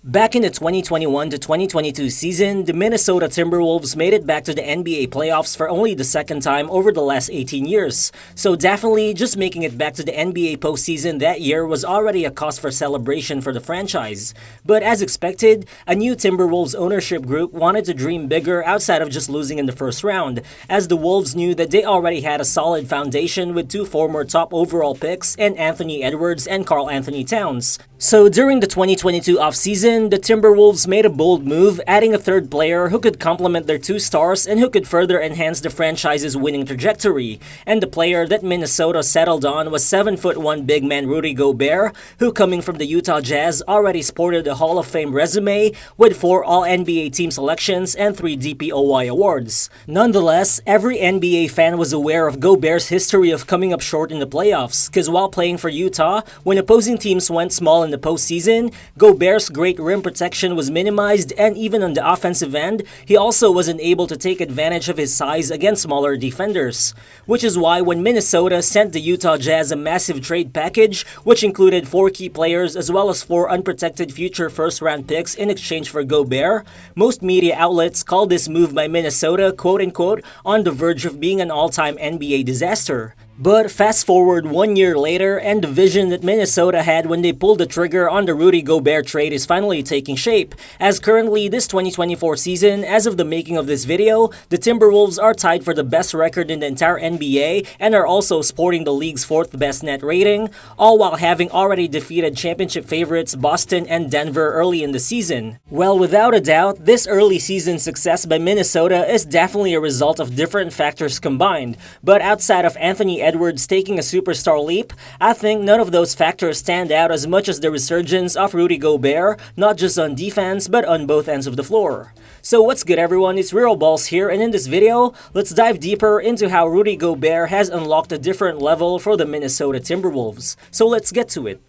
Back in the 2021 to 2022 season, the Minnesota Timberwolves made it back to the NBA playoffs for only the second time over the last 18 years. So definitely, just making it back to the NBA postseason that year was already a cause for celebration for the franchise. But as expected, a new Timberwolves ownership group wanted to dream bigger outside of just losing in the first round, as the Wolves knew that they already had a solid foundation with two former top overall picks in Anthony Edwards and Karl Anthony Towns. So during the 2022 offseason, the Timberwolves made a bold move, adding a third player who could complement their two stars and who could further enhance the franchise's winning trajectory. And the player that Minnesota settled on was 7'1" big man Rudy Gobert, who coming from the Utah Jazz already sported a Hall of Fame resume with 4 All-NBA team selections and 3 DPOY awards. Nonetheless, every NBA fan was aware of Gobert's history of coming up short in the playoffs, because while playing for Utah, when opposing teams went small in the postseason, Gobert's great rim protection was minimized, and even on the offensive end, he also wasn't able to take advantage of his size against smaller defenders. Which is why when Minnesota sent the Utah Jazz a massive trade package, which included 4 key players as well as 4 unprotected future first-round picks in exchange for Gobert, most media outlets called this move by Minnesota quote-unquote on the verge of being an all-time NBA disaster. But fast forward 1 year later, and the vision that Minnesota had when they pulled the trigger on the Rudy Gobert trade is finally taking shape, as currently this 2024 season, as of the making of this video, the Timberwolves are tied for the best record in the entire NBA and are also sporting the league's 4th best net rating, all while having already defeated championship favorites Boston and Denver early in the season. Well, without a doubt, this early season success by Minnesota is definitely a result of different factors combined, but outside of Anthony Edwards taking a superstar leap, I think none of those factors stand out as much as the resurgence of Rudy Gobert, not just on defense but on both ends of the floor. So what's good everyone, it's Real Balls here, and in this video, let's dive deeper into how Rudy Gobert has unlocked a different level for the Minnesota Timberwolves. So let's get to it.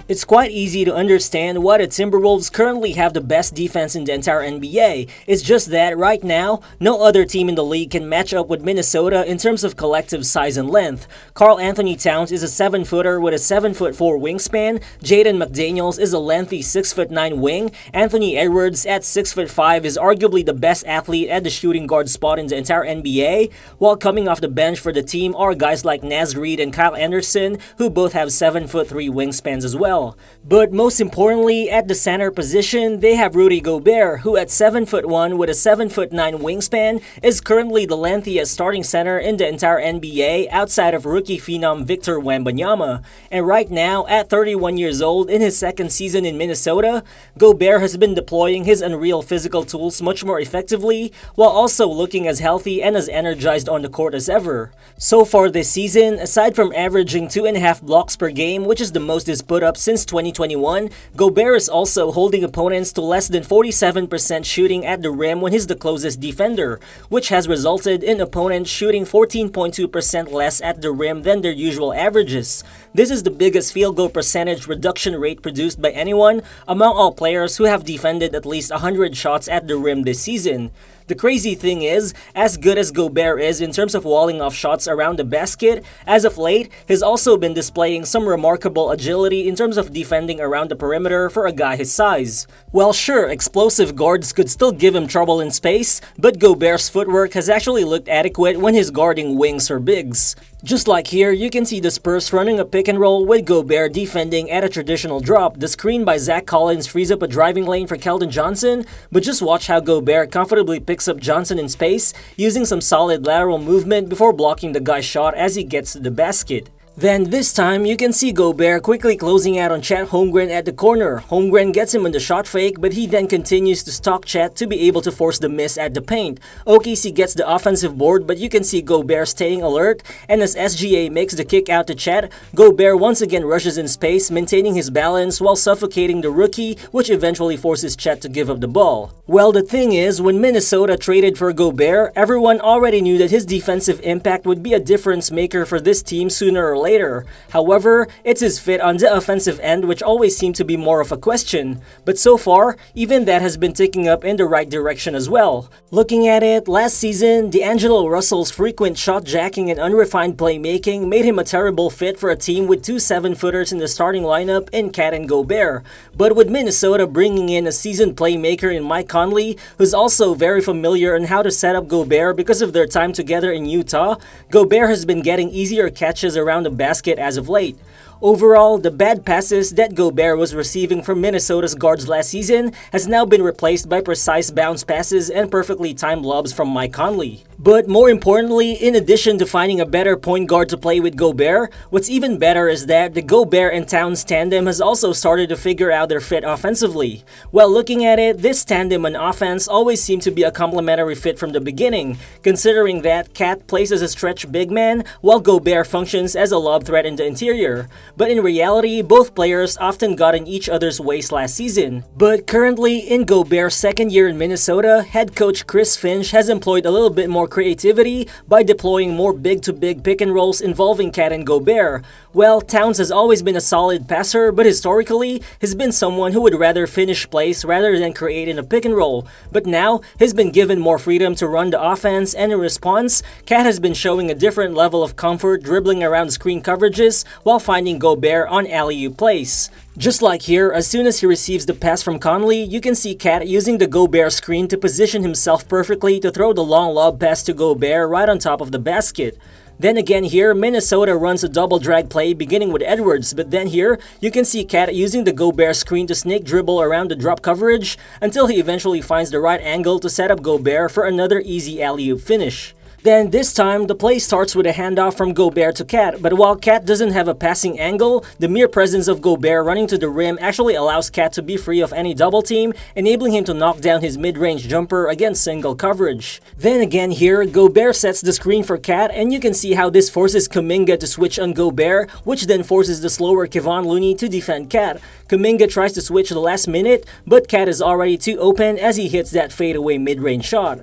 It's quite easy to understand why the Timberwolves currently have the best defense in the entire NBA. It's just that right now, no other team in the league can match up with Minnesota in terms of collective size and length. Karl Anthony Towns is a 7-footer with a 7'4" wingspan, Jaden McDaniels is a lengthy 6'9" wing, Anthony Edwards at 6'5" is arguably the best athlete at the shooting guard spot in the entire NBA, while coming off the bench for the team are guys like Naz Reid and Kyle Anderson, who both have 7'3" wingspans as well. But most importantly, at the center position, they have Rudy Gobert, who at 7'1" with a 7'9" wingspan is currently the lengthiest starting center in the entire NBA outside of rookie phenom Victor Wembanyama. And right now, at 31 years old in his second season in Minnesota, Gobert has been deploying his unreal physical tools much more effectively, while also looking as healthy and as energized on the court as ever. So far this season, aside from averaging 2.5 blocks per game, which is the most he's put up since 2021, Gobert is also holding opponents to less than 47% shooting at the rim when he's the closest defender, which has resulted in opponents shooting 14.2% less at the rim than their usual averages. This is the biggest field goal percentage reduction rate produced by anyone among all players who have defended at least 100 shots at the rim this season. The crazy thing is, as good as Gobert is in terms of walling off shots around the basket, as of late, he's also been displaying some remarkable agility in terms of defending around the perimeter for a guy his size. Well sure, explosive guards could still give him trouble in space, but Gobert's footwork has actually looked adequate when he's guarding wings or bigs. Just like here, you can see the Spurs running a pick and roll with Gobert defending at a traditional drop. The screen by Zach Collins frees up a driving lane for Keldon Johnson, but just watch how Gobert comfortably picks up Johnson in space, using some solid lateral movement before blocking the guy's shot as he gets to the basket. Then this time, you can see Gobert quickly closing out on Chet Holmgren at the corner. Holmgren gets him on the shot fake, but he then continues to stalk Chet to be able to force the miss at the paint. OKC gets the offensive board, but you can see Gobert staying alert, and as SGA makes the kick out to Chet, Gobert once again rushes in space, maintaining his balance while suffocating the rookie, which eventually forces Chet to give up the ball. Well, the thing is, when Minnesota traded for Gobert, everyone already knew that his defensive impact would be a difference maker for this team sooner or later. later. However, it's his fit on the offensive end which always seemed to be more of a question. But so far, even that has been ticking up in the right direction as well. Looking at it, last season, D'Angelo Russell's frequent shot jacking and unrefined playmaking made him a terrible fit for a team with two 7-footers in the starting lineup in Cat and Gobert. But with Minnesota bringing in a seasoned playmaker in Mike Conley, who's also very familiar on how to set up Gobert because of their time together in Utah, Gobert has been getting easier catches around the basket as of late. Overall, the bad passes that Gobert was receiving from Minnesota's guards last season has now been replaced by precise bounce passes and perfectly timed lobs from Mike Conley. But more importantly, in addition to finding a better point guard to play with Gobert, what's even better is that the Gobert and Towns tandem has also started to figure out their fit offensively. Well, looking at it, this tandem on offense always seemed to be a complementary fit from the beginning, considering that Cat plays as a stretch big man while Gobert functions as a lob threat in the interior. But in reality, both players often got in each other's ways last season. But currently, in Gobert's second year in Minnesota, head coach Chris Finch has employed a little bit more creativity by deploying more big-to-big pick and rolls involving Cat and Gobert. Well, Towns has always been a solid passer, but historically, he's been someone who would rather finish plays rather than create in a pick and roll. But now, he's been given more freedom to run the offense, and in response, Cat has been showing a different level of comfort dribbling around screen coverages while finding Gobert on alley-oop plays. Just like here, as soon as he receives the pass from Conley, you can see Cat using the Gobert screen to position himself perfectly to throw the long lob pass to Gobert right on top of the basket. Then again here, Minnesota runs a double drag play beginning with Edwards, but then here, you can see Cat using the Gobert screen to snake dribble around the drop coverage until he eventually finds the right angle to set up Gobert for another easy alley-oop finish. Then this time, the play starts with a handoff from Gobert to Cat, but while Cat doesn't have a passing angle, the mere presence of Gobert running to the rim actually allows Cat to be free of any double team, enabling him to knock down his mid-range jumper against single coverage. Then again here, Gobert sets the screen for Cat, and you can see how this forces Kuminga to switch on Gobert, which then forces the slower Kevon Looney to defend Cat. Kuminga tries to switch the last minute, but Cat is already too open as he hits that fadeaway mid-range shot.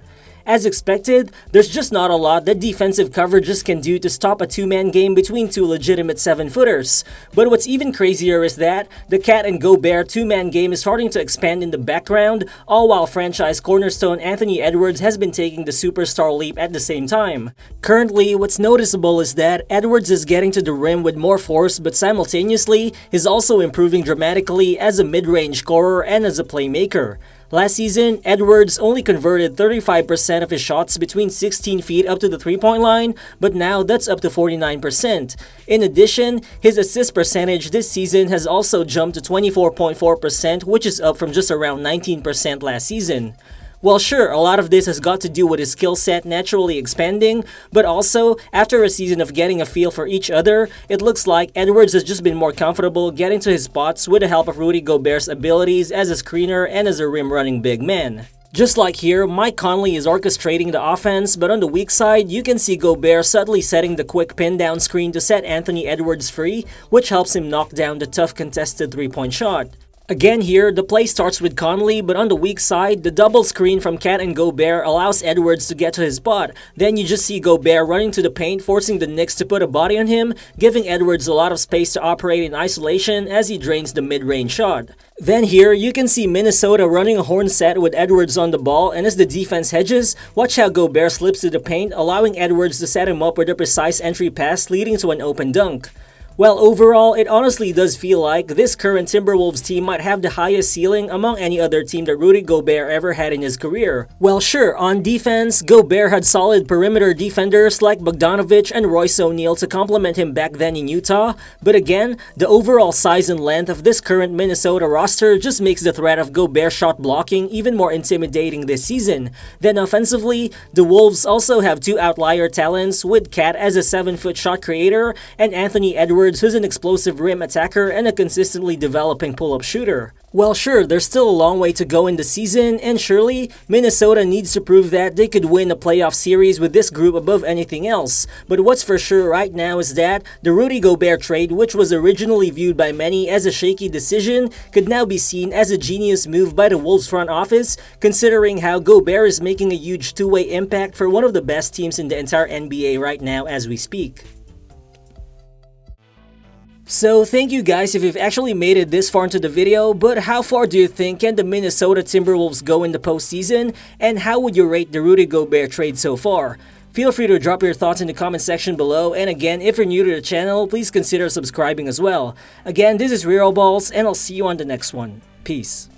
As expected, there's just not a lot that defensive coverages can do to stop a two-man game between two legitimate 7-footers. But what's even crazier is that the Cat and Gobert two-man game is starting to expand in the background, all while franchise cornerstone Anthony Edwards has been taking the superstar leap at the same time. Currently, what's noticeable is that Edwards is getting to the rim with more force, but simultaneously, he's also improving dramatically as a mid-range scorer and as a playmaker. Last season, Edwards only converted 35% of his shots between 16 feet up to the three-point line, but now that's up to 49%. In addition, his assist percentage this season has also jumped to 24.4%, which is up from just around 19% last season. Well, sure, a lot of this has got to do with his skill set naturally expanding, but also, after a season of getting a feel for each other, it looks like Edwards has just been more comfortable getting to his spots with the help of Rudy Gobert's abilities as a screener and as a rim-running big man. Just like here, Mike Conley is orchestrating the offense, but on the weak side, you can see Gobert subtly setting the quick pin-down screen to set Anthony Edwards free, which helps him knock down the tough contested three-point shot. Again here, the play starts with Conley, but on the weak side, the double screen from Cat and Gobert allows Edwards to get to his spot. Then you just see Gobert running to the paint, forcing the Knicks to put a body on him, giving Edwards a lot of space to operate in isolation as he drains the mid-range shot. Then here, you can see Minnesota running a horn set with Edwards on the ball, and as the defense hedges, watch how Gobert slips to the paint, allowing Edwards to set him up with a precise entry pass leading to an open dunk. Well, overall, it honestly does feel like this current Timberwolves team might have the highest ceiling among any other team that Rudy Gobert ever had in his career. Well, sure, on defense, Gobert had solid perimeter defenders like Bogdanovic and Royce O'Neal to complement him back then in Utah, but again, the overall size and length of this current Minnesota roster just makes the threat of Gobert shot blocking even more intimidating this season. Then offensively, the Wolves also have two outlier talents with Cat as a 7-foot shot creator and Anthony Edwards who's an explosive rim attacker and a consistently developing pull-up shooter. Well, sure, there's still a long way to go in the season, and surely, Minnesota needs to prove that they could win a playoff series with this group above anything else. But what's for sure right now is that the Rudy Gobert trade, which was originally viewed by many as a shaky decision, could now be seen as a genius move by the Wolves front office, considering how Gobert is making a huge two-way impact for one of the best teams in the entire NBA right now as we speak. So thank you guys if you've actually made it this far into the video, but how far do you think can the Minnesota Timberwolves go in the postseason, and how would you rate the Rudy Gobert trade so far? Feel free to drop your thoughts in the comment section below, and again, if you're new to the channel, please consider subscribing as well. Again, this is Real Balls, and I'll see you on the next one. Peace.